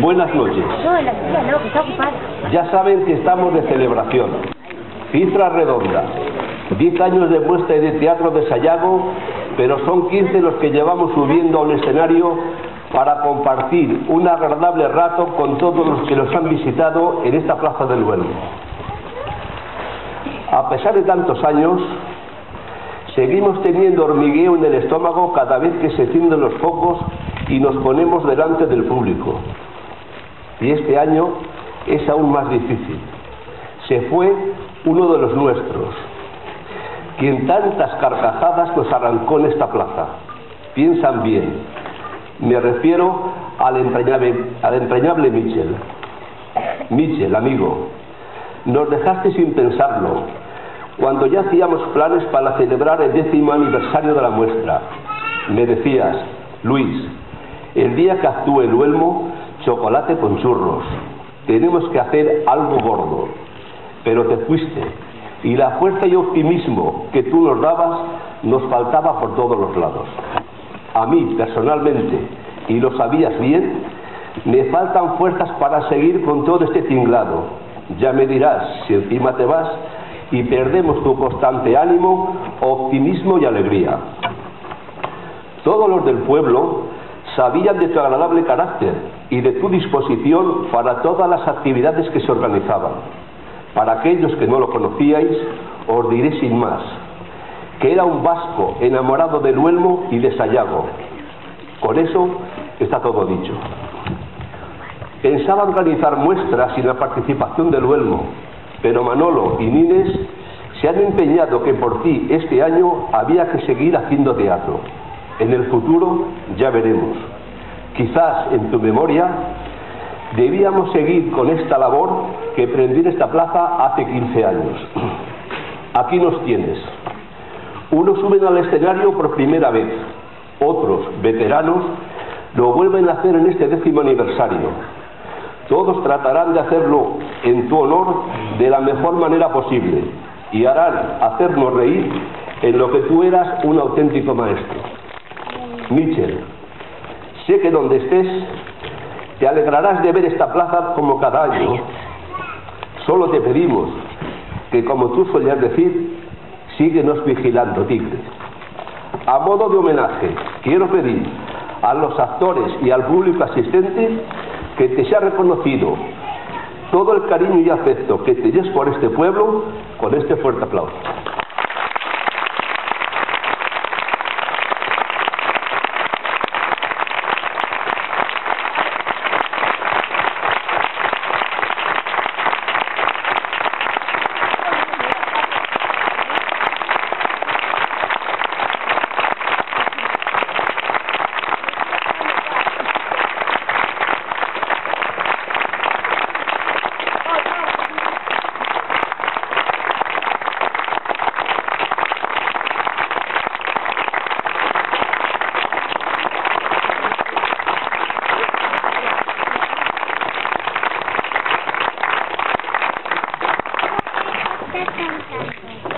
Buenas noches. No, en la silla no, que está ocupada. Ya saben que estamos de celebración. Cifra redonda. 10 años de muestra y de teatro de Sayago, pero son 15 los que llevamos subiendo a un escenario para compartir un agradable rato con todos los que nos han visitado en esta plaza del Duelmo. A pesar de tantos años, seguimos teniendo hormigueo en el estómago cada vez que se encienden los focos y nos ponemos delante del público. Y este año es aún más difícil. Se fue uno de los nuestros, quien tantas carcajadas nos arrancó en esta plaza. Piensan bien. Me refiero al entrañable Michel. Michel, amigo, nos dejaste sin pensarlo, cuando ya hacíamos planes para celebrar el 10º aniversario de la muestra. Me decías, Luis, el día que actúe el Duelmo, chocolate con churros. Tenemos que hacer algo gordo. Pero te fuiste, y la fuerza y optimismo que tú nos dabas nos faltaba por todos los lados. A mí, personalmente, y lo sabías bien, me faltan fuerzas para seguir con todo este tinglado. Ya me dirás si encima te vas y perdemos tu constante ánimo, optimismo y alegría. Todos los del pueblo sabían de tu agradable carácter y de tu disposición para todas las actividades que se organizaban. Para aquellos que no lo conocíais, os diré sin más, que era un vasco enamorado del Duelmo y de Sayago. Con eso está todo dicho. Pensaba organizar muestras sin la participación del Duelmo, pero Manolo y Nines se han empeñado que por ti este año había que seguir haciendo teatro. En el futuro ya veremos. Quizás en tu memoria debíamos seguir con esta labor que prendí en esta plaza hace 15 años. Aquí nos tienes. Unos suben al escenario por primera vez, otros, veteranos, lo vuelven a hacer en este 10º aniversario. Todos tratarán de hacerlo en tu honor de la mejor manera posible y harán hacernos reír en lo que tú eras un auténtico maestro. Michel, sé que donde estés te alegrarás de ver esta plaza como cada año. Solo te pedimos que, como tú solías decir, síguenos vigilando, tigre. A modo de homenaje, quiero pedir a los actores y al público asistente que te sea reconocido todo el cariño y afecto que te lleves por este pueblo con este fuerte aplauso. Está cantando.